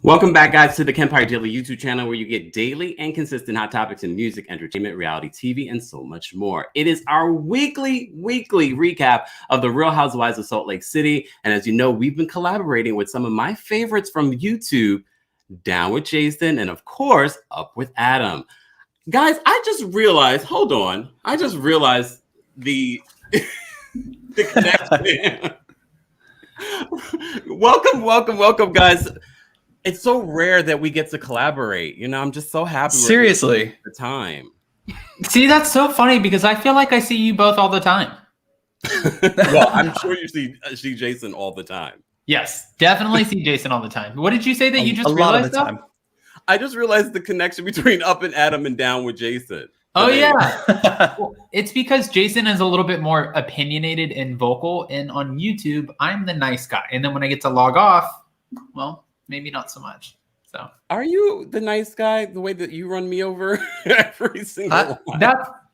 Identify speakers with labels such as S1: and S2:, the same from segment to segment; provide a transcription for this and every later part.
S1: Welcome back, guys, to the Kempire Daily YouTube channel, where you get daily and consistent hot topics in music, entertainment, reality TV, and so much more. It is our weekly recap of the Real Housewives of Salt Lake City. And as you know, we've been collaborating with some of my favorites from YouTube, Down with Jason, and of course, Up with Adam. Guys, I just realized, the connection. Welcome, guys. It's so rare that we get to collaborate. You know, I'm just so happy.
S2: Seriously.
S1: The time.
S3: See, that's so funny because I feel like I see you both all the time.
S1: Well, I'm sure you see Jason all the time.
S3: Yes, definitely see Jason all the time. What did you say that you just realized?
S2: A lot of the time.
S1: I just realized the connection between Up and Adam and Down with Jason.
S3: Oh, yeah. Well, it's because Jason is a little bit more opinionated and vocal. And on YouTube, I'm the nice guy. And then when I get to log off, well, maybe not so much. So,
S1: are you the nice guy the way that you run me over every single one?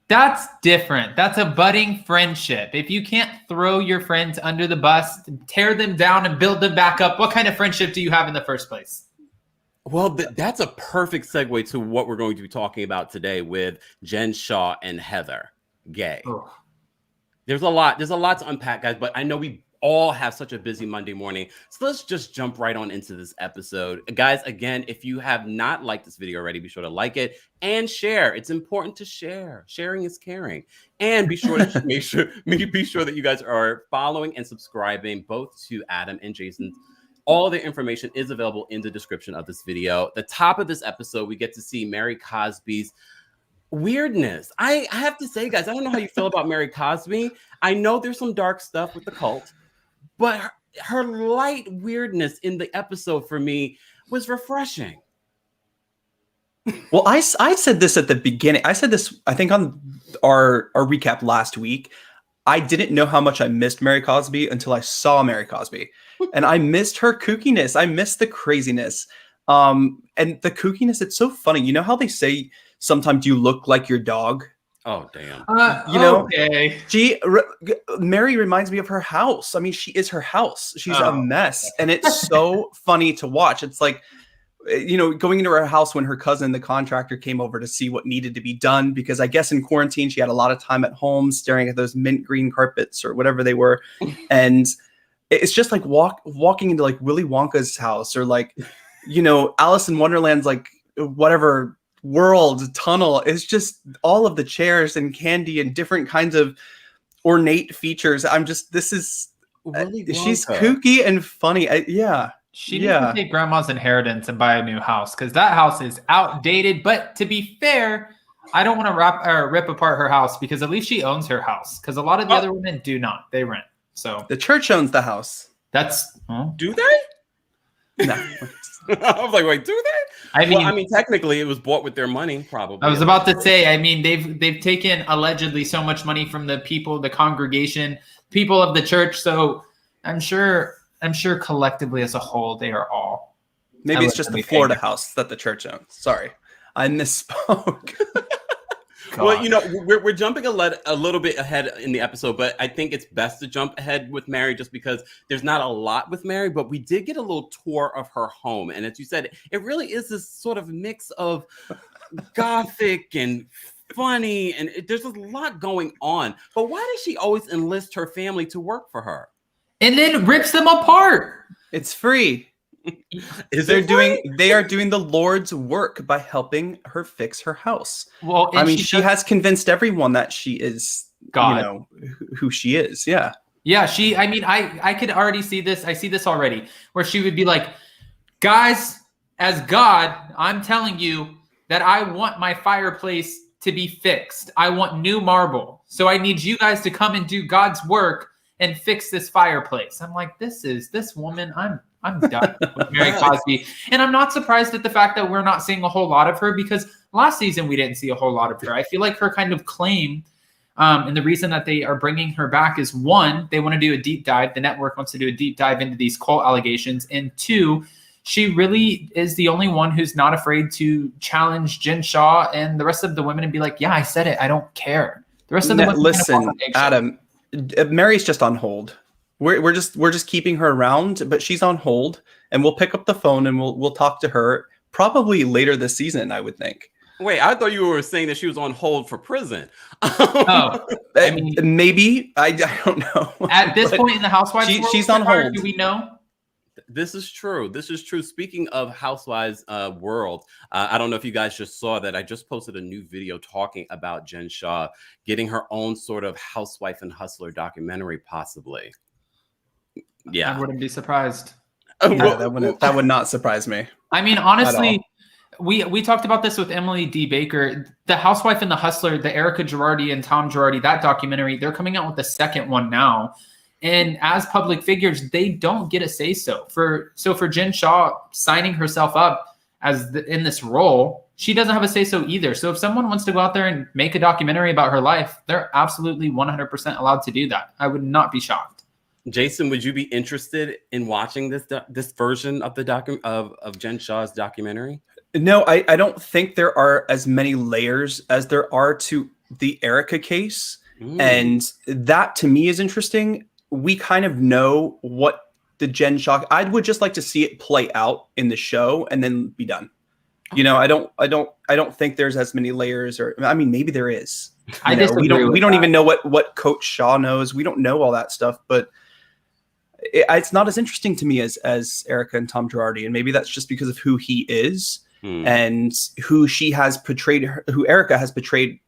S3: That's different. That's a budding friendship. If you can't throw your friends under the bus, tear them down and build them back up, what kind of friendship do you have in the first place?
S1: Well, that's a perfect segue to what we're going to be talking about today with Jen Shah and Heather Gay.
S3: Oh.
S1: There's a lot to unpack, guys, but I know we all have such a busy Monday morning. So let's just jump right on into this episode. Guys, again, if you have not liked this video already, be sure to like it and share. It's important to share. Sharing is caring. And be sure to be sure that you guys are following and subscribing both to Adam and Jason's. All the information is available in the description of this video. The top of this episode, we get to see Mary Cosby's weirdness. I have to say, guys, I don't know how you feel about Mary Cosby. I know there's some dark stuff with the cult, but her light weirdness in the episode for me was refreshing.
S2: Well, I said this at the beginning. I said this, I think, on our recap last week. I didn't know how much I missed Mary Cosby until I saw Mary Cosby. And I missed her kookiness. I missed the craziness. And the kookiness, it's so funny. You know how they say sometimes you look like your dog?
S1: Oh, damn.
S2: You know,
S3: okay.
S2: Mary reminds me of her house. I mean, she is her house. She's a mess. And it's so funny to watch. It's like, you know, going into her house when her cousin, the contractor, came over to see what needed to be done, because I guess in quarantine, she had a lot of time at home staring at those mint green carpets or whatever they were. And it's just like walking into like Willy Wonka's house, or like, you know, Alice in Wonderland's like whatever world tunnel. It's just all of the chairs and candy and different kinds of ornate features. This is
S1: Willy Wonka.
S2: She's kooky and funny.
S3: She needs to take grandma's inheritance and buy a new house, because that house is outdated. But to be fair, I don't want to rip apart her house, because at least she owns her house, because a lot of the other women do not. They rent. So
S2: the church owns the house.
S1: Do they?
S2: No.
S1: I was like, wait, do they? I mean, technically, it was bought with their money, probably.
S3: I was about to say, I mean, they've taken allegedly so much money from the people, the congregation, people of the church. So I'm sure collectively as a whole, they are all.
S2: Maybe it's just the Florida house that the church owns. Sorry, I misspoke.
S1: Well, you know, we're jumping a little bit ahead in the episode, but I think it's best to jump ahead with Mary, just because there's not a lot with Mary, but we did get a little tour of her home. And as you said, it really is this sort of mix of gothic and funny, and there's a lot going on. But why does she always enlist her family to work for her?
S3: And then rips them apart.
S2: It's free. They are doing the Lord's work by helping her fix her house. Well, I mean, she has convinced everyone that she is God, you know, who she is. Yeah.
S3: Yeah. I mean, I could already see this. I see this already, where she would be like, guys, as God, I'm telling you that I want my fireplace to be fixed. I want new marble. So I need you guys to come and do God's work and fix this fireplace. I'm like, this woman, I'm done with Mary Cosby. And I'm not surprised at the fact that we're not seeing a whole lot of her, because last season we didn't see a whole lot of her. I feel like her kind of claim, and the reason that they are bringing her back is, one, they want to do a deep dive. The network wants to do a deep dive into these cult allegations. And two, she really is the only one who's not afraid to challenge Jen Shah and the rest of the women and be like, yeah, I said it. I don't care. The rest of the women.
S2: Listen, Adam, Mary's just on hold. We're just keeping her around, but she's on hold and we'll pick up the phone and we'll talk to her probably later this season, I would think.
S1: Wait, I thought you were saying that she was on hold for prison.
S3: Oh, I mean,
S2: maybe I don't know.
S3: At this point in the Housewives,
S2: she's on hold.
S3: Do we know?
S1: This is true. This is true. Speaking of Housewives world, I don't know if you guys just saw that. I just posted a new video talking about Jen Shah getting her own sort of housewife and hustler documentary, possibly. Yeah,
S3: I wouldn't be surprised.
S2: Yeah, that would not surprise me.
S3: I mean, honestly, we talked about this with Emily D. Baker. The Housewife and the Hustler, the Erica Girardi and Tom Girardi, that documentary, they're coming out with the second one now. And as public figures, they don't get a say-so. For Jen Shah signing herself up as in this role, she doesn't have a say-so either. So if someone wants to go out there and make a documentary about her life, they're absolutely 100% allowed to do that. I would not be shocked.
S1: Jason, would you be interested in watching this version of the of Jen Shah's documentary?
S2: No, I don't think there are as many layers as there are to the Erica case. And that to me is interesting. We kind of know what the Jen Shah. I would just like to see it play out in the show and then be done. Okay. You know, I don't think there's as many layers, or I mean, maybe there is. We don't even know what Coach Shah knows. We don't know all that stuff, but it's not as interesting to me as Erica and Tom Girardi, and maybe that's just because of who he is and who she has portrayed, who Erica has portrayed,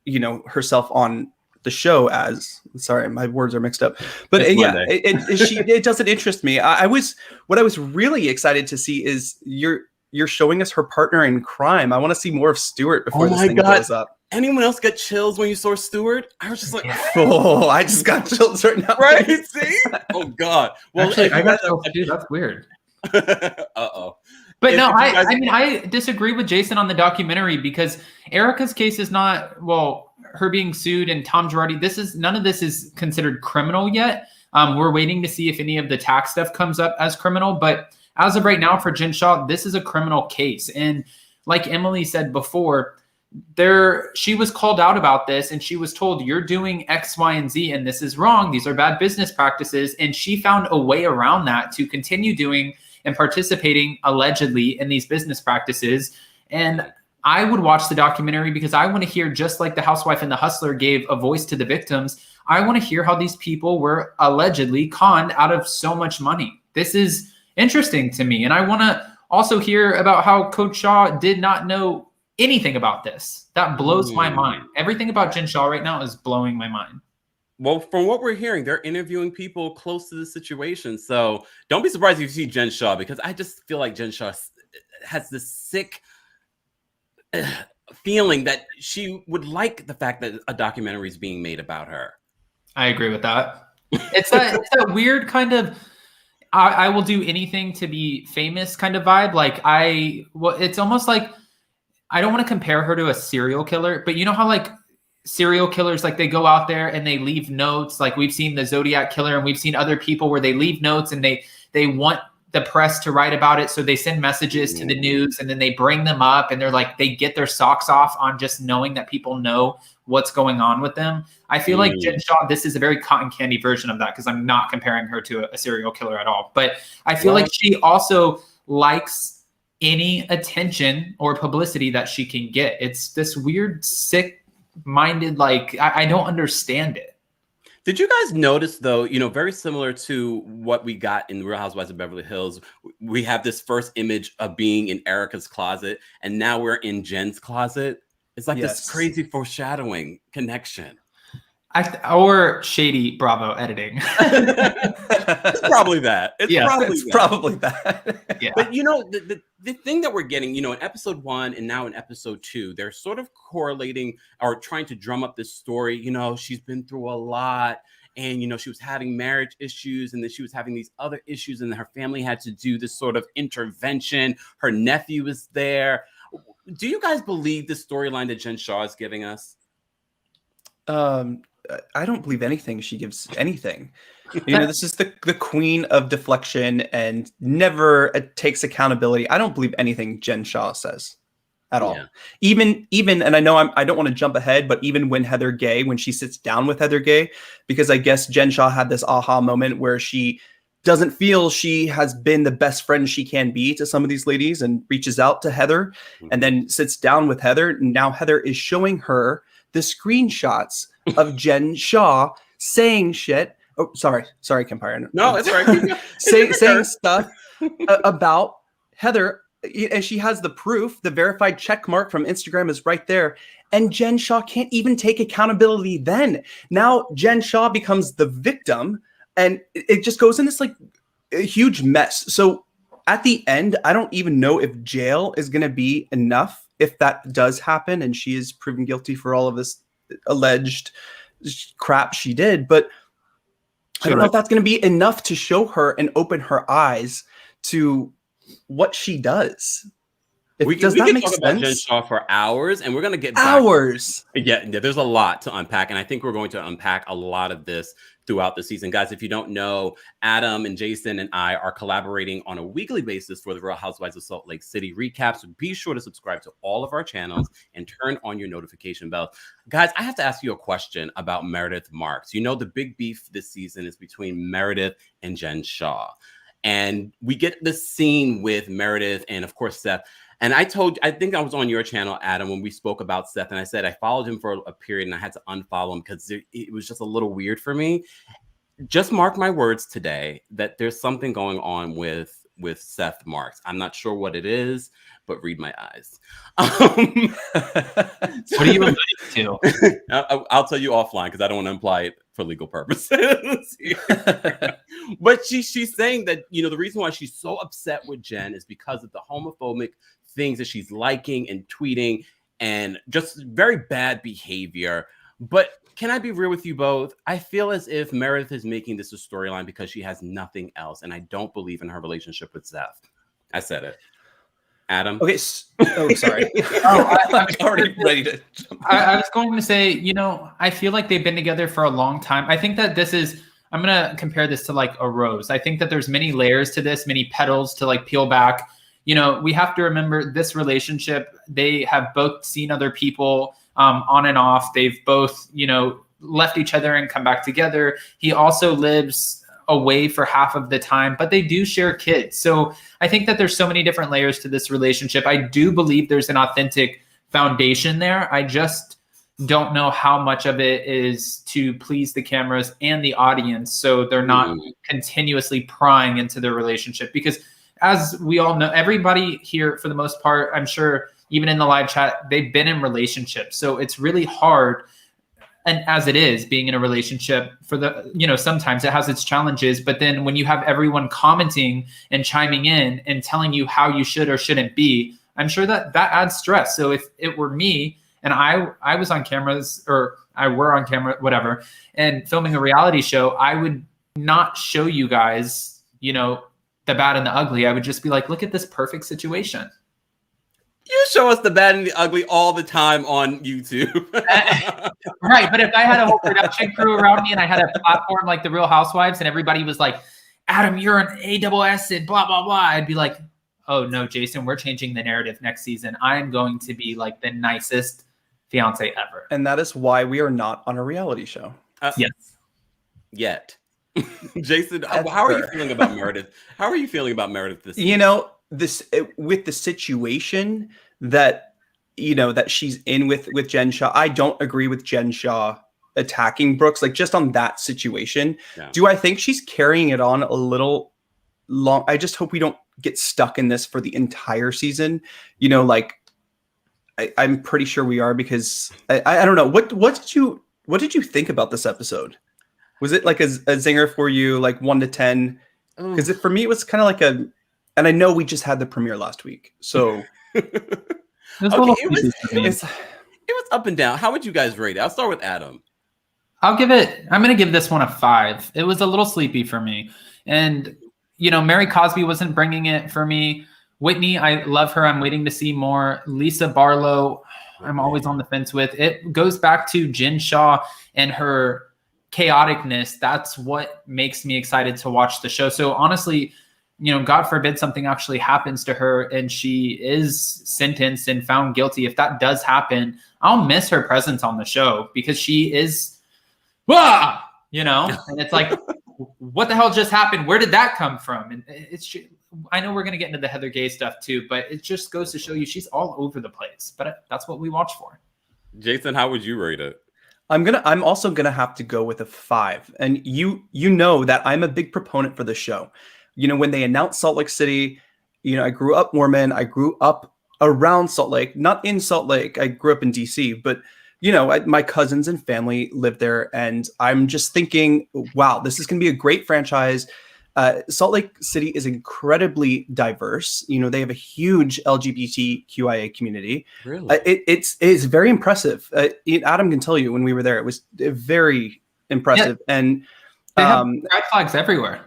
S2: you know, herself on the show as. Sorry, my words are mixed up, but it doesn't interest me. What I was really excited to see is you're showing us her partner in crime. I want to see more of Stuart before this thing blows up.
S1: Anyone else get chills when you saw Stuart? I was just like,
S2: oh, I just got chills right now.
S1: Right? See? Oh God. Well,
S3: actually, I got chills too. That's weird.
S1: Uh-oh.
S3: But no, I mean, I disagree with Jason on the documentary because Erica's case is not, well, her being sued and Tom Girardi, none of this is considered criminal yet. We're waiting to see if any of the tax stuff comes up as criminal. But as of right now for Jen Shah, this is a criminal case. And like Emily said before, she was called out about this and she was told, you're doing X, Y, and Z, and this is wrong. These are bad business practices. And she found a way around that to continue doing and participating allegedly in these business practices. And I would watch the documentary because I want to hear, just like the Housewife and the Hustler gave a voice to the victims, I want to hear how these people were allegedly conned out of so much money. This is interesting to me. And I want to also hear about how Coach Shah did not know anything about this. That blows my mind. Everything about Jen Shah right now is blowing my mind.
S1: Well, from what we're hearing, they're interviewing people close to the situation. So don't be surprised if you see Jen Shah, because I just feel like Jen Shah has this sick feeling that she would like the fact that a documentary is being made about her.
S3: I agree with that. It's that weird kind of I will do anything to be famous kind of vibe. Like it's almost like, I don't want to compare her to a serial killer, but you know how like serial killers, like they go out there and they leave notes. Like we've seen the Zodiac killer and we've seen other people where they leave notes and they want the press to write about it. So they send messages to the news and then they bring them up and they're like, they get their socks off on just knowing that people know what's going on with them. I feel like Jen Shah, this is a very cotton candy version of that, because I'm not comparing her to a serial killer at all. But I feel like she also likes any attention or publicity that she can get. It's this weird, sick-minded, like, I don't understand it.
S1: Did you guys notice, though, you know, very similar to what we got in Real Housewives of Beverly Hills, we have this first image of being in Erica's closet, and now we're in Jen's closet. It's like this crazy foreshadowing connection.
S2: Or shady Bravo editing.
S1: It's probably that. It's
S2: probably that.
S1: Yeah. But, you know, the thing that we're getting, you know, in episode 1 and now in episode 2, they're sort of correlating or trying to drum up this story. You know, she's been through a lot and, you know, she was having marriage issues and then she was having these other issues and her family had to do this sort of intervention. Her nephew is there. Do you guys believe the storyline that Jen Shah is giving us?
S2: I don't believe anything she gives anything. You know, this is the queen of deflection and never takes accountability. I don't believe anything Jen Shah says at all. Even, and I know I don't want to jump ahead, but even when when she sits down with Heather Gay, because I guess Jen Shah had this aha moment where she doesn't feel she has been the best friend she can be to some of these ladies and reaches out to Heather and then sits down with Heather. And now Heather is showing her the screenshots of Jen Shaw saying shit. Oh, sorry, Kempire.
S1: No, it's all right.
S2: saying stuff about Heather. And she has the proof, the verified check mark from Instagram is right there. And Jen Shaw can't even take accountability then. Now Jen Shaw becomes the victim. And it just goes in this like a huge mess. So at the end, I don't even know if jail is going to be enough if that does happen and she is proven guilty for all of this alleged crap she did. But I don't know if that's going to be enough to show her and open her eyes to what she does. Does that make
S1: talk
S2: sense?
S1: about Jen Shaw for hours, and we're going to get
S2: hours.
S1: Yeah, there's a lot to unpack, and I think we're going to unpack a lot of this throughout the season. Guys, if you don't know, Adam and Jason and I are collaborating on a weekly basis for the Real Housewives of Salt Lake City recaps. So be sure to subscribe to all of our channels and turn on your notification bell. Guys, I have to ask you a question about Meredith Marks. You know, the big beef this season is between Meredith and Jen Shaw. And we get this scene with Meredith and, of course, Seth. And I think I was on your channel, Adam, when we spoke about Seth, and I said I followed him for a period and I had to unfollow him because it was just a little weird for me. Just mark my words today that there's something going on with Seth Marks. I'm not sure what it is, but read my eyes.
S3: What are you alluding to?
S1: I'll tell you offline because I don't want to imply it for legal purposes. But she's saying that, you know, the reason why she's so upset with Jen is because of the homophobic things that she's liking and tweeting and just very bad behavior. But can I be real with you both? I feel as if Meredith is making this a storyline because she has nothing else. And I don't believe in her relationship with Seth. I said it. Adam?
S2: Okay. Oh, sorry. I'm already ready to jump.
S3: I was going to say, you know, I feel like they've been together for a long time. I think that I'm going to compare this to like a rose. I think that there's many layers to this, many petals to like peel back. You know, we have to remember this relationship. They have both seen other people on and off. They've both, you know, left each other and come back together. He also lives away for half of the time, but they do share kids. So I think that there's so many different layers to this relationship. I do believe there's an authentic foundation there. I just don't know how much of it is to please the cameras and the audience so they're not continuously prying into their relationship. Because as we all know, everybody here, for the most part, I'm sure even in the live chat, they've been in relationships. So it's really hard. And as it is being in a relationship for the, you know, sometimes it has its challenges, but then when you have everyone commenting and chiming in and telling you how you should or shouldn't be, I'm sure that adds stress. So if it were me and I was on cameras or I were on camera, whatever, and filming a reality show, I would not show you guys, you know, the bad and the ugly. I would just be like, look at this perfect situation.
S1: You show us the bad and the ugly all the time on YouTube.
S3: Right. But if I had a whole production crew around me and I had a platform like the Real Housewives and everybody was like, Adam, you're an ASS and blah, blah, blah. I'd be like, oh, no, Jason, we're changing the narrative next season. I'm going to be like the nicest fiance ever.
S2: And that is why we are not on a reality show.
S3: Yes.
S1: Yet. Jason, how are you feeling about Meredith? How are you feeling about Meredith this season?
S2: You know, with the situation that, you know, that she's in with Jen Shaw, I don't agree with Jen Shaw attacking Brooks, like just on that situation. Yeah. Do I think she's carrying it on a little long? I just hope we don't get stuck in this for the entire season. You know, like I'm pretty sure we are, because I don't know. What did you think about this episode? Was it like a zinger for you, like 1 to 10? Because for me, it was kind of like and I know we just had the premiere last week, so
S1: it was up and down. How would you guys rate it? I'll start with Adam.
S3: I'm going to give this one a 5. It was a little sleepy for me. And, you know, Mary Cosby wasn't bringing it for me. Whitney, I love her. I'm waiting to see more. Lisa Barlow, I'm always on the fence with. It goes back to Jen Shaw and her chaoticness. That's what makes me excited to watch the show. So honestly, you know, God forbid something actually happens to her and she is sentenced and found guilty. If that does happen, I'll miss her presence on the show because she is, you know, and it's like, what the hell just happened? Where did that come from? And I know we're going to get into the Heather Gay stuff too, but it just goes to show you she's all over the place. But that's what we watch for.
S1: Jason, how would you rate it?
S2: I'm also gonna have to go with a 5. And you know that I'm a big proponent for the show. You know, when they announced Salt Lake City, you know, I grew up Mormon. I grew up around Salt Lake, not in Salt Lake. I grew up in DC, but you know, my cousins and family live there, and I'm just thinking, wow, this is gonna be a great franchise. Salt Lake City is incredibly diverse. You know, they have a huge LGBTQIA community.
S1: Really?
S2: It's very impressive. Adam can tell you when we were there, it was very impressive. Yeah. And
S3: they have pride flags everywhere.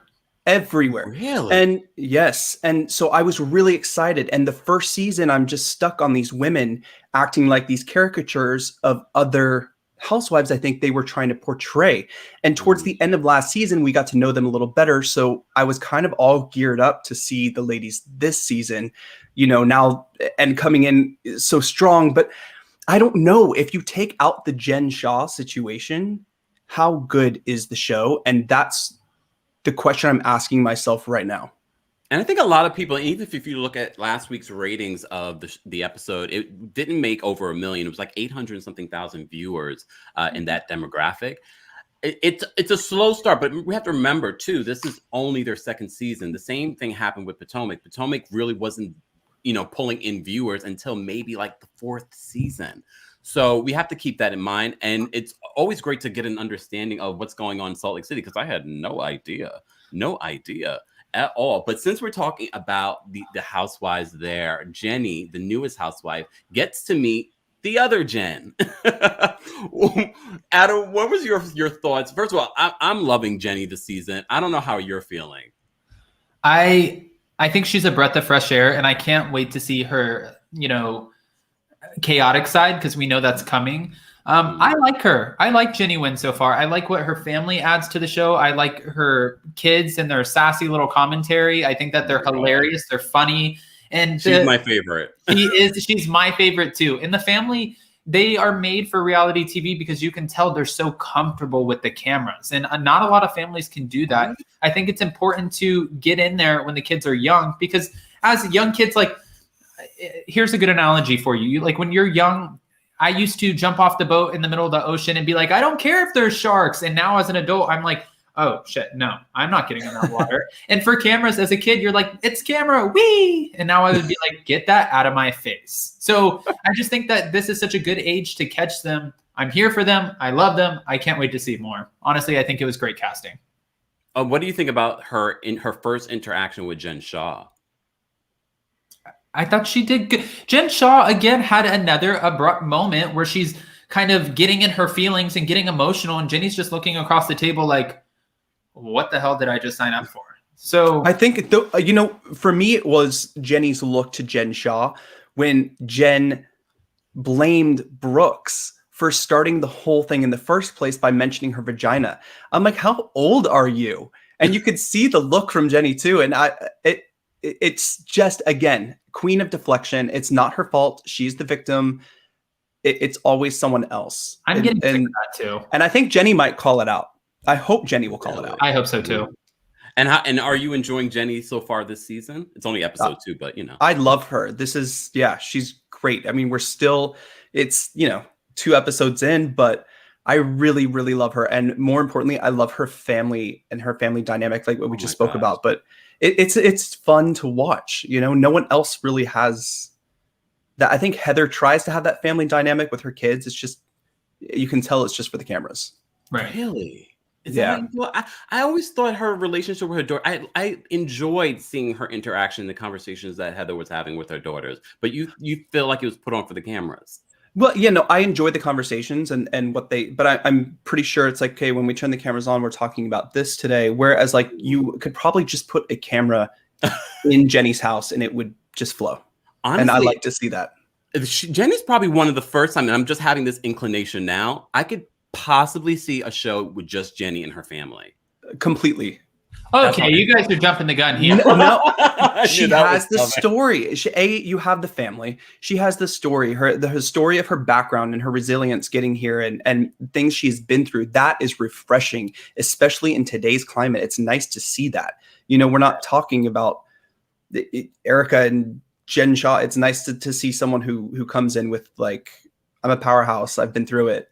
S2: Everywhere.
S1: Really?
S2: And yes. And so I was really excited. And the first season, I'm just stuck on these women acting like these caricatures of other housewives I think they were trying to portray. And towards the end of last season, we got to know them a little better. So I was kind of all geared up to see the ladies this season, you know, now and coming in so strong. But I don't know, if you take out the Jen Shah situation, how good is the show? And that's the question I'm asking myself right now.
S1: And I think a lot of people, even if you look at last week's ratings of the episode, it didn't make over 1 million. It was like 800 and something thousand viewers in that demographic. It's a slow start, but we have to remember too, this is only their second season. The same thing happened with Potomac. Potomac really wasn't, you know, pulling in viewers until maybe like the 4th season. So we have to keep that in mind. And it's always great to get an understanding of what's going on in Salt Lake City, because I had no idea at all. But since we're talking about the housewives there, Jenny, the newest housewife, gets to meet the other Jen. Adam, what was your thoughts? First of all, I'm loving Jenny this season. I don't know how you're feeling.
S3: I think she's a breath of fresh air, and I can't wait to see her, you know, chaotic side, because we know that's coming. I like her. I like Jenny Wynn so far. I like what her family adds to the show. I like her kids and their sassy little commentary. I think that they're hilarious. They're funny. And
S1: she's my favorite.
S3: She's my favorite too. And the family, they are made for reality TV because you can tell they're so comfortable with the cameras. And not a lot of families can do that. I think it's important to get in there when the kids are young, because as young kids, like, here's a good analogy for you. Like when you're young, I used to jump off the boat in the middle of the ocean and be like, I don't care if there's sharks. And now as an adult, I'm like, oh shit, no, I'm not getting in that water. And for cameras, as a kid, you're like, it's camera, wee. And now I would be like, get that out of my face. So I just think that this is such a good age to catch them. I'm here for them. I love them. I can't wait to see more. Honestly, I think it was great casting.
S1: What do you think about her in her first interaction with Jen Shah?
S3: I thought she did good. Jen Shah, again, had another abrupt moment where she's kind of getting in her feelings and getting emotional. And Jenny's just looking across the table like, what the hell did I just sign up for? So
S2: I think, you know, for me, it was Jenny's look to Jen Shah when Jen blamed Brooks for starting the whole thing in the first place by mentioning her vagina. I'm like, how old are you? And you could see the look from Jenny too. And it's just, again, queen of deflection. It's not her fault. She's the victim. It's always someone else.
S3: I'm getting sick of that too.
S2: And I think Jenny might call it out. I hope Jenny will call it out.
S3: I hope so too.
S1: And are you enjoying Jenny so far this season? It's only episode 2, but you know.
S2: I love her. This is, yeah, she's great. I mean, it's, you know, 2 episodes in, but I really, really love her. And more importantly, I love her family and her family dynamic, like what we just spoke about. But it's fun to watch. You know, no one else really has that. I think Heather tries to have that family dynamic with her kids. It's just, you can tell it's just for the cameras.
S3: Right.
S1: Really?
S2: Yeah.
S1: I always thought her relationship with her daughter, I enjoyed seeing her interaction, the conversations that Heather was having with her daughters, but you feel like it was put on for the cameras.
S2: Well, yeah, no, I enjoyed the conversations and what but I'm pretty sure it's like, okay, when we turn the cameras on, we're talking about this today. Whereas like you could probably just put a camera in Jenny's house and it would just flow. Honestly, and I like to see that.
S1: Jenny's probably one of the first time, and I'm just having this inclination now, I could possibly see a show with just Jenny and her family.
S2: Completely.
S3: Okay, you guys are jumping the gun here.
S2: No, she has the story. You have the family. She has the story, the story of her background and her resilience getting here and things she's been through. That is refreshing, especially in today's climate. It's nice to see that. You know, we're not talking about Erica and Jen Shaw. It's nice to see someone who comes in with like, I'm a powerhouse. I've been through it.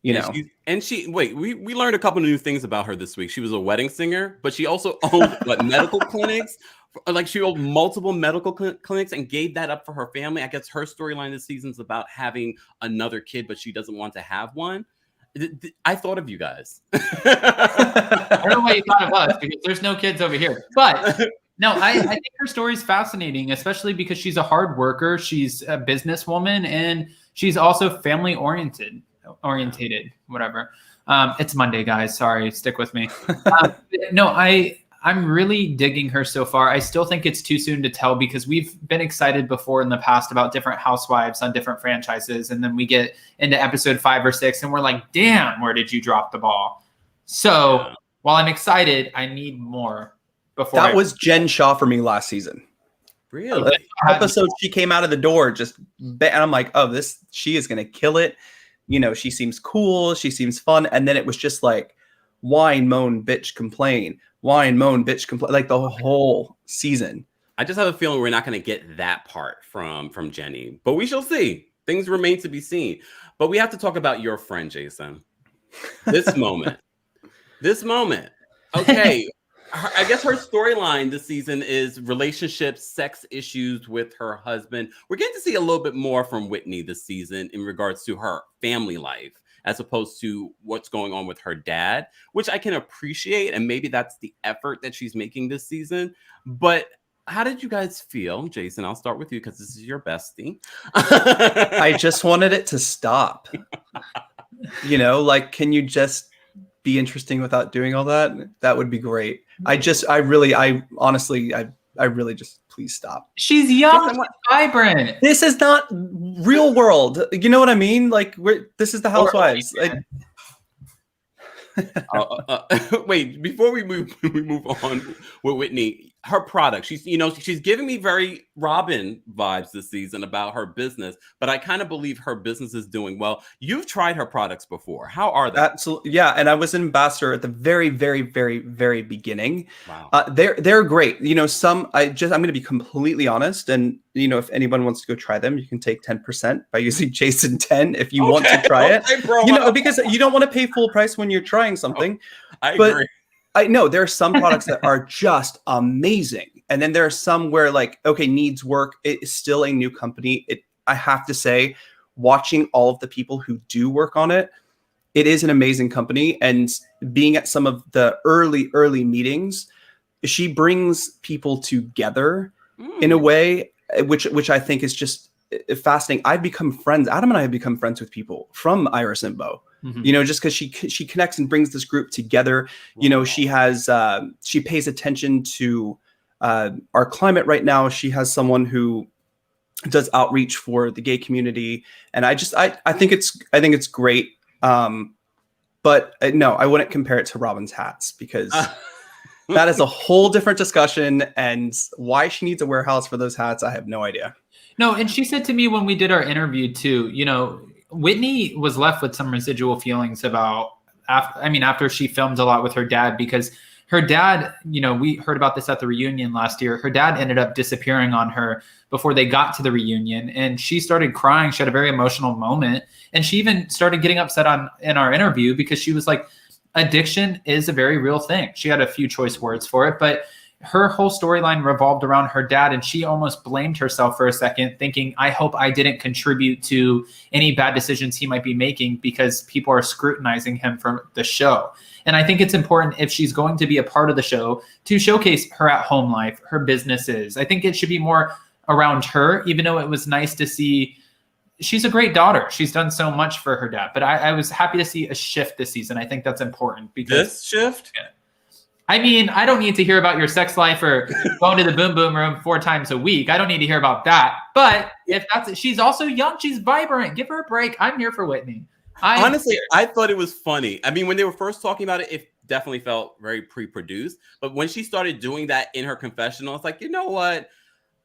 S2: You know,
S1: we learned a couple of new things about her this week. She was a wedding singer, but she also owned medical clinics. Like she owned multiple medical clinics and gave that up for her family. I guess her storyline this season is about having another kid, but she doesn't want to have one. I thought of you guys.
S3: I don't know why you thought of us because there's no kids over here. But no, I think her story is fascinating, especially because she's a hard worker. She's a businesswoman and she's also family orientated, whatever. It's Monday, guys. Sorry, stick with me. No, I'm really digging her so far. I still think it's too soon to tell because we've been excited before in the past about different housewives on different franchises. And then we get into episode 5 or 6 and we're like, damn, where did you drop the ball? So while I'm excited, I need more before.
S2: That was Jen Shaw for me last season.
S1: Really?
S2: Episode she came out of the door and I'm like, oh, she is going to kill it. You know, she seems cool. She seems fun. And then it was just like whine, moan, bitch, complain. Whine, moan, bitch, complain. Like the whole season.
S1: I just have a feeling we're not going to get that part from Jenny, but we shall see. Things remain to be seen. But we have to talk about your friend, Jason. This moment. Okay. I guess her storyline this season is relationships, sex issues with her husband. We're getting to see a little bit more from Whitney this season in regards to her family life, as opposed to what's going on with her dad, which I can appreciate. And maybe that's the effort that she's making this season. But how did you guys feel? Jason, I'll start with you because this is your bestie.
S2: I just wanted it to stop. You know, like, can you just be interesting without doing all that? That would be great. I really just please stop.
S3: She's young, she's vibrant.
S2: This is not real world. You know what I mean? Like this is the Housewives.
S1: Wait, before we move on with Whitney, her product. She's giving me very Robin vibes this season about her business, but I kind of believe her business is doing well. You've tried her products before. How are they?
S2: Absolutely, yeah. And I was an ambassador at the very, very, very, very beginning.
S1: Wow.
S2: They're great. You know, I'm going to be completely honest, and you know, if anyone wants to go try them, you can take 10% by using Jason 10 if you want to try it. You know, because you don't want to pay full price when you're trying something.
S1: I agree.
S2: I know there are some products that are just amazing. And then there are some where like, okay, needs work. It is still a new company. I have to say, watching all of the people who do work on it, it is an amazing company. And being at some of the early meetings, she brings people together in a way which I think is just fascinating. I've become friends. Adam and I have become friends with people from Iris and Bo. You know, just because she connects and brings this group together. You know, she pays attention to our climate right now. She has someone who does outreach for the gay community, and I think it's great. But no, I wouldn't compare it to Robin's hats because that is a whole different discussion. And why she needs a warehouse for those hats, I have no idea.
S3: No, and she said to me when we did our interview too, you know, Whitney was left with some residual feelings about, after she filmed a lot with her dad, because her dad, you know, we heard about this at the reunion last year. Her dad ended up disappearing on her before they got to the reunion, and she started crying. She had a very emotional moment, and she even started getting upset in our interview because she was like, addiction is a very real thing. She had a few choice words for it, but her whole storyline revolved around her dad, and she almost blamed herself for a second, thinking, I hope I didn't contribute to any bad decisions he might be making because people are scrutinizing him for the show. And I think it's important, if she's going to be a part of the show, to showcase her at-home life, her businesses. I think it should be more around her, even though it was nice to see. She's a great daughter. She's done so much for her dad. But I was happy to see a shift this season. I think that's important. Because
S1: this shift?
S3: Yeah. I mean, I don't need to hear about your sex life or going to the boom boom room 4 times a week. I don't need to hear about that. But if she's also young, she's vibrant. Give her a break. I'm here for Whitney.
S1: Honestly, I thought it was funny. I mean, when they were first talking about it, if definitely felt very pre-produced. But when she started doing that in her confessional, it's like, you know what?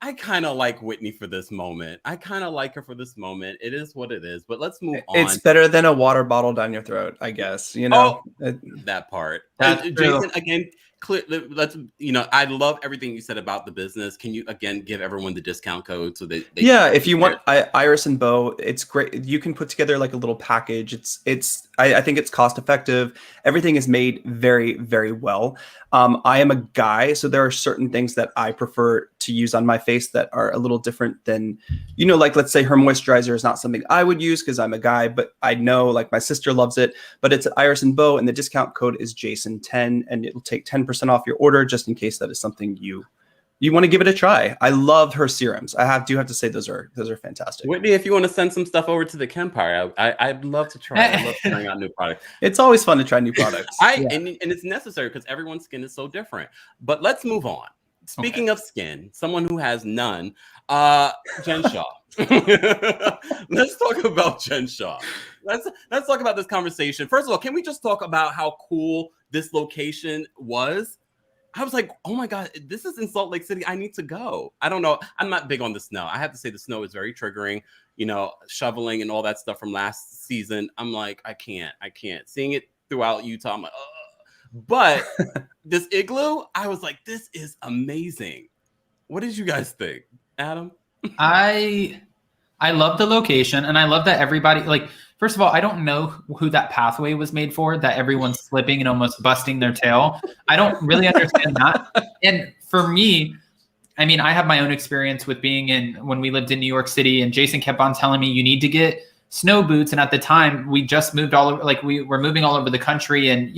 S1: I kind of like Whitney for this moment. I kind of like her for this moment. It is what it is. But let's move on.
S2: It's better than a water bottle down your throat, I guess. You know,
S1: that part.
S3: That's
S1: Jason, again, let's, I love everything you said about the business. Can you again give everyone the discount code so that
S2: if you want Iris and Beau, it's great. You can put together like a little package. I think it's cost effective. Everything is made very, very well. I am a guy, so there are certain things that I prefer to use on my face that are a little different than, like let's say her moisturizer is not something I would use because I'm a guy, but I know like my sister loves it. But it's Iris and Beau, and the discount code is Jason10, and it'll take 10% off your order just in case that is something you want to give it a try. I love her serums. I do have to say those are fantastic.
S1: Whitney, if you want to send some stuff over to the Kempire, I'd love to try. I love trying out new products.
S2: It's always fun to try new products.
S1: And it's necessary because everyone's skin is so different. But let's move on. Speaking of skin, someone who has none, Jen Shah. Let's talk about Jen Shah. Let's talk about this conversation. First of all, can we just talk about how cool this location was? I was like, oh my God, this is in Salt Lake City. I need to go. I don't know. I'm not big on the snow. I have to say the snow is very triggering, shoveling and all that stuff from last season. I'm like, I can't. Seeing it throughout Utah, I'm like, ugh. But this igloo, I was like, this is amazing. What did you guys think? Adam?
S3: I love the location, and I love that everybody, like, first of all, I don't know who that pathway was made for, that everyone's slipping and almost busting their tail. I don't really understand that. And for me, I mean, I have my own experience with being when we lived in New York City, and Jason kept on telling me you need to get snow boots. And at the time we just moved all over, like we were moving all over the country, and,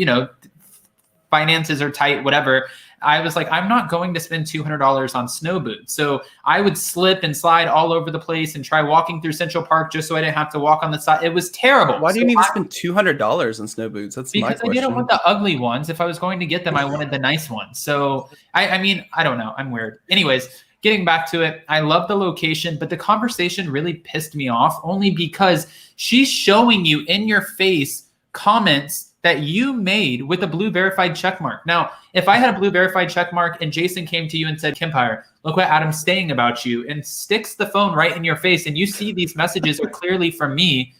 S3: finances are tight, whatever. I was like, I'm not going to spend $200 on snow boots. So I would slip and slide all over the place and try walking through Central Park just so I didn't have to walk on the side. It was terrible.
S2: Why do you need to spend $200 on snow boots? That's my question.
S3: Because I didn't want the ugly ones. If I was going to get them, I wanted the nice ones. So I mean, I don't know. I'm weird. Anyways, getting back to it, I love the location, but the conversation really pissed me off only because she's showing you in your face comments that you made with a blue verified check mark. Now, if I had a blue verified check mark and Jason came to you and said, Kempire, look what Adam's saying about you, and sticks the phone right in your face, and you see these messages are clearly from me,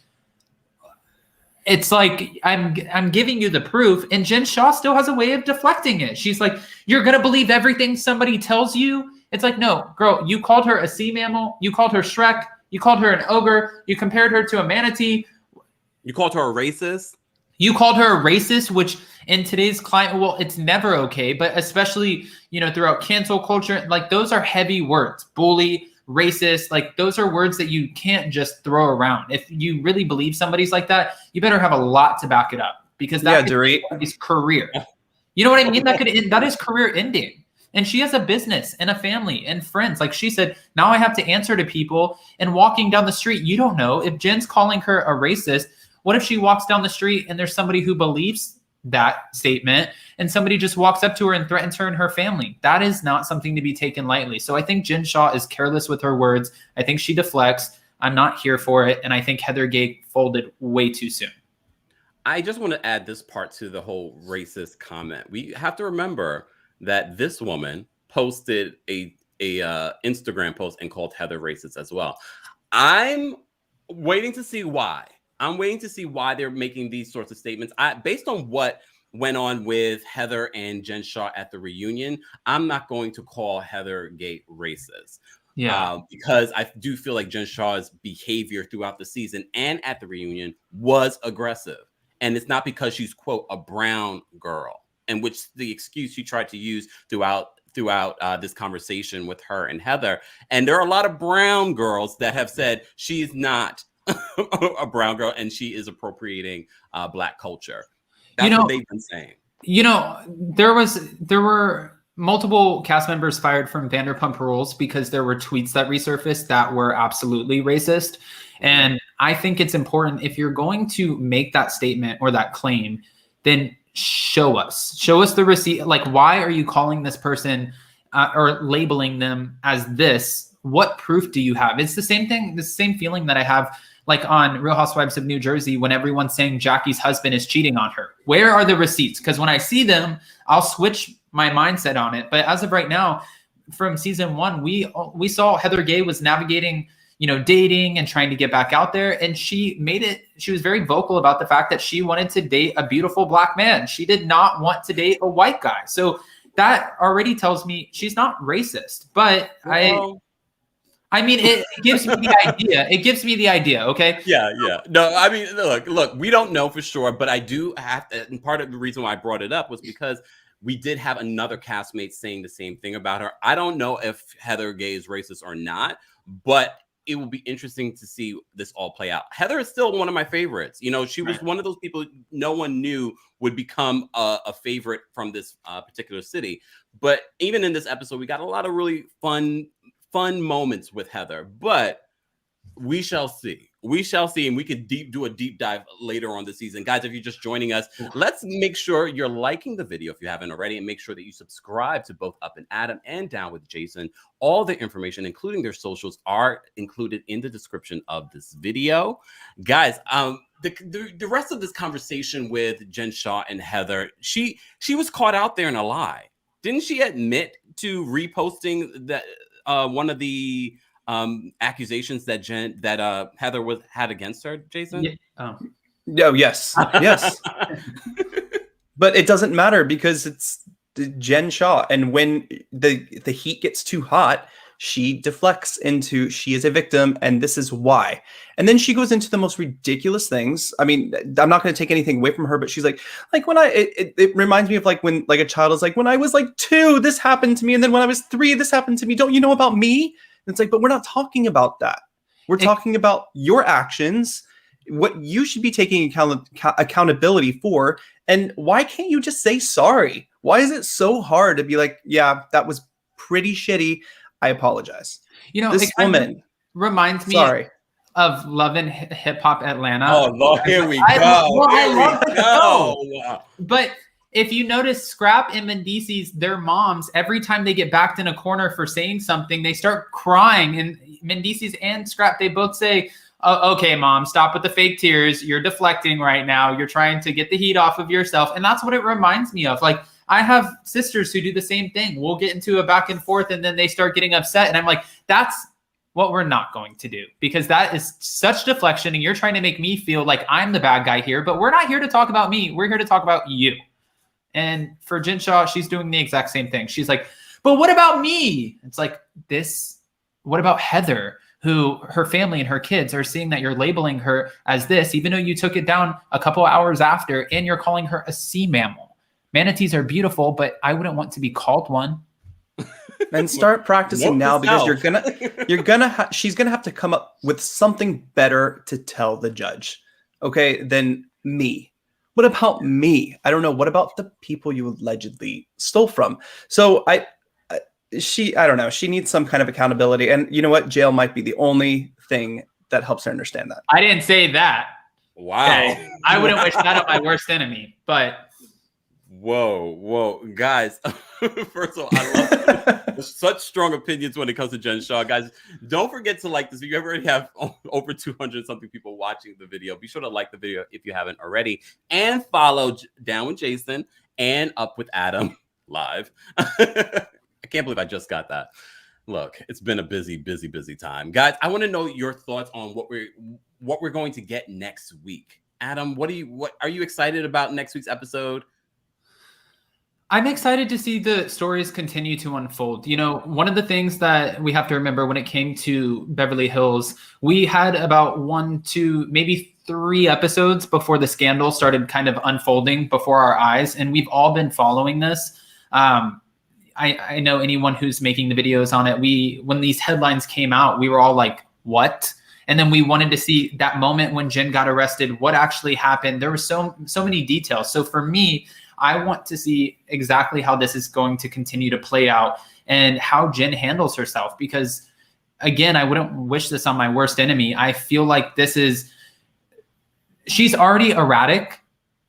S3: it's like I'm giving you the proof, and Jen Shah still has a way of deflecting it. She's like, you're going to believe everything somebody tells you? It's like, no, girl, you called her a sea mammal. You called her Shrek. You called her an ogre. You compared her to a manatee.
S1: You called her a racist?
S3: You called her a racist, which in today's climate, well, it's never okay, but especially, throughout cancel culture, like those are heavy words. Bully, racist, like those are words that you can't just throw around. If you really believe somebody's like that, you better have a lot to back it up, because that is somebody's career. You know what I mean? That is career ending. And she has a business and a family and friends. Like she said, now I have to answer to people, and walking down the street, you don't know if Jen's calling her a racist. What if she walks down the street and there's somebody who believes that statement, and somebody just walks up to her and threatens her and her family? That is not something to be taken lightly. So I think Jen Shah is careless with her words. I think she deflects. I'm not here for it. And I think Heather Gay folded way too soon.
S1: I just want to add this part to the whole racist comment. We have to remember that this woman posted a Instagram post and called Heather racist as well. I'm waiting to see why. I'm waiting to see why they're making these sorts of statements. Based on what went on with Heather and Jen Shah at the reunion, I'm not going to call Heather Gay racist.
S3: Yeah,
S1: because I do feel like Jen Shah's behavior throughout the season and at the reunion was aggressive. And it's not because she's, quote, a brown girl, and which the excuse she tried to use throughout this conversation with her and Heather. And there are a lot of brown girls that have said she's not a brown girl and she is appropriating Black culture. That's what they've been saying.
S3: There were multiple cast members fired from Vanderpump Rules because there were tweets that resurfaced that were absolutely racist. And I think it's important, if you're going to make that statement or that claim, then show us the receipt. Like, why are you calling this person or labeling them as this? What proof do you have? It's the same thing, the same feeling that I have like on Real Housewives of New Jersey, when everyone's saying Jackie's husband is cheating on her. Where are the receipts? Because when I see them, I'll switch my mindset on it. But as of right now, from season 1, we saw Heather Gay was navigating, dating and trying to get back out there. And she was very vocal about the fact that she wanted to date a beautiful Black man. She did not want to date a white guy. So that already tells me she's not racist. But I mean, it gives me the idea. It gives me the idea, okay?
S1: Yeah. No, I mean, look, we don't know for sure, but I do have to, and part of the reason why I brought it up was because we did have another castmate saying the same thing about her. I don't know if Heather Gay is racist or not, but it will be interesting to see this all play out. Heather is still one of my favorites. She was one of those people no one knew would become a favorite from this particular city. But even in this episode, we got a lot of really fun moments with Heather, but we shall see. And we could do a deep dive later on the season. Guys, if you're just joining us, let's make sure you're liking the video if you haven't already, and make sure that you subscribe to both Up and Adam and Down with Jason. All the information, including their socials, are included in the description of this video. Guys, the rest of this conversation with Jen Shah and Heather, she was caught out there in a lie. Didn't she admit to reposting that one of the accusations that Heather had against her, Jason?
S2: Oh, yes. But it doesn't matter because it's Jen Shah, and when the heat gets too hot, she deflects into she is a victim, and this is why. And then she goes into the most ridiculous things. I mean, I'm not going to take anything away from her, but she's like when it reminds me of like when like a child is like, when I was like 2, this happened to me, and then when I was 3, this happened to me. Don't you know about me? And it's like, but we're not talking about that. We're talking about your actions, what you should be taking accountability for, and why can't you just say sorry? Why is it so hard to be like, yeah, that was pretty shitty, I apologize. This woman
S3: reminds me of Love and Hip Hop Atlanta.
S1: Oh, Lord, here we go.
S3: I love the show. But if you notice, Scrap and Mendices, their moms, every time they get backed in a corner for saying something, they start crying. And Mendices and Scrap, they both say, oh, okay, Mom, stop with the fake tears. You're deflecting right now. You're trying to get the heat off of yourself. And that's what it reminds me of. Like, I have sisters who do the same thing. We'll get into a back and forth, and then they start getting upset. And I'm like, that's what we're not going to do, because that is such deflection. And you're trying to make me feel like I'm the bad guy here. But we're not here to talk about me. We're here to talk about you. And for Jen Shah, she's doing the exact same thing. She's like, but what about me? It's like this. What about Heather, who her family and her kids are seeing that you're labeling her as this, even though you took it down a couple hours after, and you're calling her a sea mammal. Manatees are beautiful, but I wouldn't want to be called one.
S2: And start practicing now, because she's gonna have to come up with something better to tell the judge, okay, than me. What about me? I don't know. What about the people you allegedly stole from? So I don't know. She needs some kind of accountability. And you know what? Jail might be the only thing that helps her understand that.
S3: I didn't say that.
S1: Wow.
S3: Okay. I wouldn't wish that on my worst enemy, but.
S1: Whoa. Guys, first of all, I love such strong opinions when it comes to Jen Shah. Guys, don't forget to like this video. You already have over 200 something people watching the video. Be sure to like the video if you haven't already, and follow Down with Jason and Up with Adam live. I can't believe I just got that. Look, it's been a busy time. Guys, I want to know your thoughts on what we're going to get next week. Adam, what are you excited about next week's episode?
S3: I'm excited to see the stories continue to unfold. One of the things that we have to remember when it came to Beverly Hills, we had about 1, 2, maybe 3 episodes before the scandal started kind of unfolding before our eyes. And we've all been following this. I know anyone who's making the videos on it. When these headlines came out, we were all like, what? And then we wanted to see that moment when Jen got arrested, what actually happened. There were so many details. So for me, I want to see exactly how this is going to continue to play out and how Jen handles herself, because again, I wouldn't wish this on my worst enemy. I feel like she's already erratic.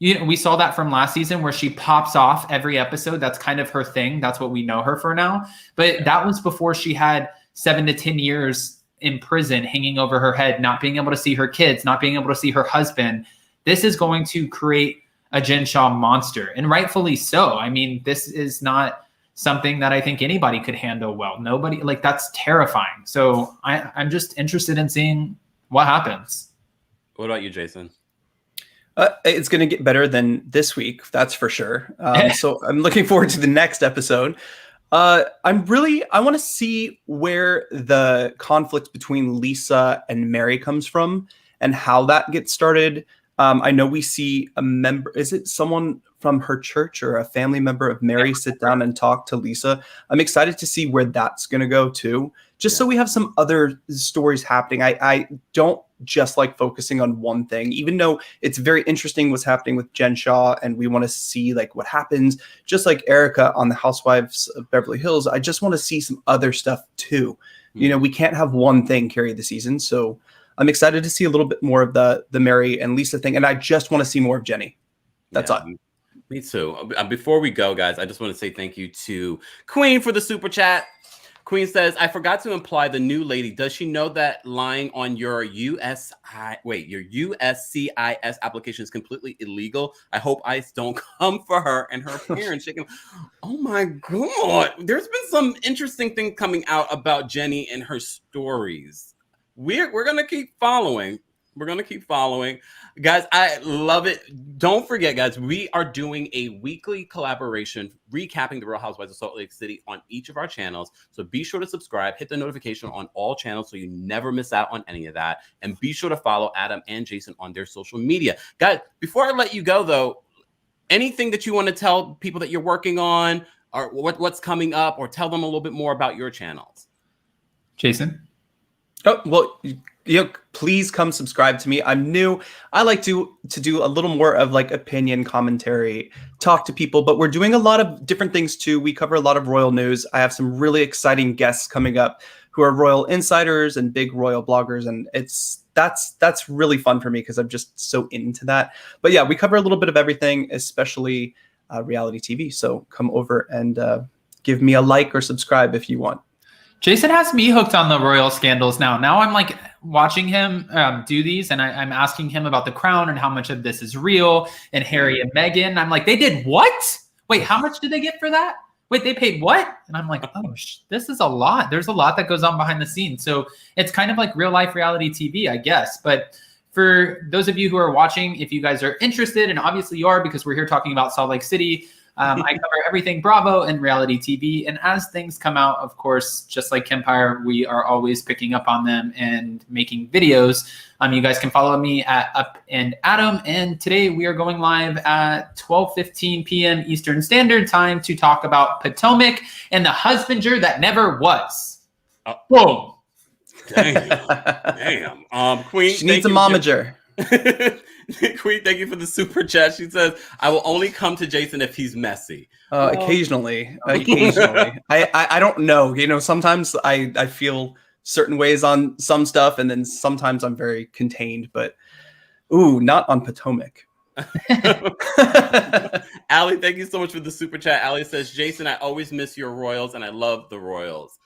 S3: We saw that from last season where she pops off every episode. That's kind of her thing. That's what we know her for now. But that was before she had 7 to 10 years in prison, hanging over her head, not being able to see her kids, not being able to see her husband. This is going to create a Jen Shah monster, and rightfully so. I mean, this is not something that I think anybody could handle well. Nobody, like, that's terrifying. So I'm just interested in seeing what happens.
S1: What about you, Jason?
S2: It's going to get better than this week, that's for sure. So I'm looking forward to the next episode. I want to see where the conflict between Lisa and Mary comes from and how that gets started. I know we see a member, is it someone from her church or a family member of Mary sit down and talk to Lisa? I'm excited to see where that's going to go too, just so we have some other stories happening. I don't just like focusing on one thing, even though it's very interesting what's happening with Jen Shah and we want to see like what happens, just like Erica on the Housewives of Beverly Hills. I just want to see some other stuff too. You know, we can't have one thing carry the season. So I'm excited to see a little bit more of the Mary and Lisa thing. And I just want to see more of Jenny. That's all.
S1: Me too. Before we go, guys, I just want to say thank you to Queen for the super chat. Queen says, I forgot to imply the new lady. Does she know that lying on your USCIS application is completely illegal? I hope ICE don't come for her and her parents. Oh my God. There's been some interesting things coming out about Jenny and her stories. We're going to keep following. We're going to keep following. Guys, I love it. Don't forget, guys, we are doing a weekly collaboration recapping the Real Housewives of Salt Lake City on each of our channels. So be sure to subscribe, hit the notification on all channels so you never miss out on any of that. And be sure to follow Adam and Jason on their social media. Guys, before I let you go, though, anything that you want to tell people that you're working on or what's coming up, or tell them a little bit more about your channels?
S3: Jason?
S2: Oh, well, please come subscribe to me. I'm new. I like to do a little more of like opinion commentary, talk to people, but we're doing a lot of different things too. We cover a lot of royal news. I have some really exciting guests coming up who are royal insiders and big royal bloggers. And that's really fun for me because I'm just so into that. But yeah, we cover a little bit of everything, especially reality TV. So come over and give me a like or subscribe if you want.
S3: Jason has me hooked on the royal scandals now. Now I'm like watching him do these, and I'm asking him about the crown and how much of this is real, and Harry and Meghan. I'm like, they did what? Wait, how much did they get for that? Wait, they paid what? And I'm like, oh, this is a lot. There's a lot that goes on behind the scenes. So it's kind of like real life reality TV, I guess. But for those of you who are watching, if you guys are interested, and obviously you are because we're here talking about Salt Lake City, I cover everything Bravo and reality TV. And as things come out, of course, just like Kempire, we are always picking up on them and making videos. You guys can follow me at Up and Adam. And today we are going live at 12:15 p.m. Eastern Standard Time to talk about Potomac and the husbander that never was. Boom.
S1: Damn. Queen,
S2: she needs a momager.
S1: Queen, thank you for the super chat. She says, I will only come to Jason if he's messy.
S2: Occasionally. I don't know. You know, sometimes I feel certain ways on some stuff, and then sometimes I'm very contained, but not on Potomac.
S1: Allie, thank you so much for the super chat. Allie says, Jason, I always miss your Royals, and I love the Royals.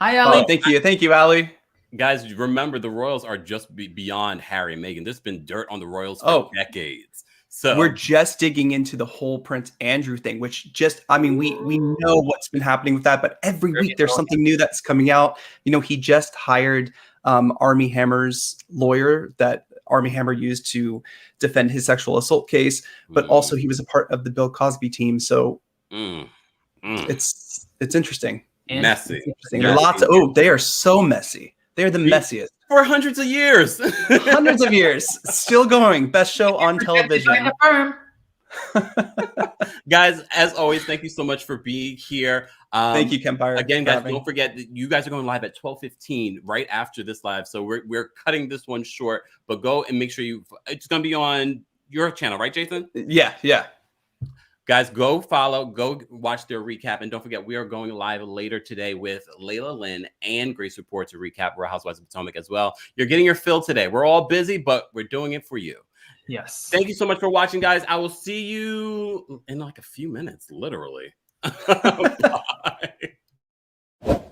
S3: Hi, Allie.
S2: Thank you, Allie.
S1: Guys, remember, the Royals are just beyond Harry and Meghan. There's been dirt on the Royals for decades. So
S2: we're just digging into the whole Prince Andrew thing, which we know what's been happening with that, but every week there's something new that's coming out. You know, he just hired Armie Hammer's lawyer that Armie Hammer used to defend his sexual assault case, but also he was a part of the Bill Cosby team. So it's interesting.
S1: Messy.
S2: They are so messy. They're the messiest.
S1: For hundreds of years.
S2: Hundreds of years. Still going. Best show on television.
S1: Guys, as always, thank you so much for being here.
S2: Thank you, Kempire.
S1: Again, guys, don't forget that you guys are going live at 12:15 right after this live. So we're cutting this one short, but go and make sure it's going to be on your channel, right, Jason?
S2: Yeah.
S1: Guys, go follow, go watch their recap. And don't forget, we are going live later today with Layla Lynn and Grace Report to recap Real Housewives of Potomac as well. You're getting your fill today. We're all busy, but we're doing it for you.
S3: Yes.
S1: Thank you so much for watching, guys. I will see you in like a few minutes, literally. Bye.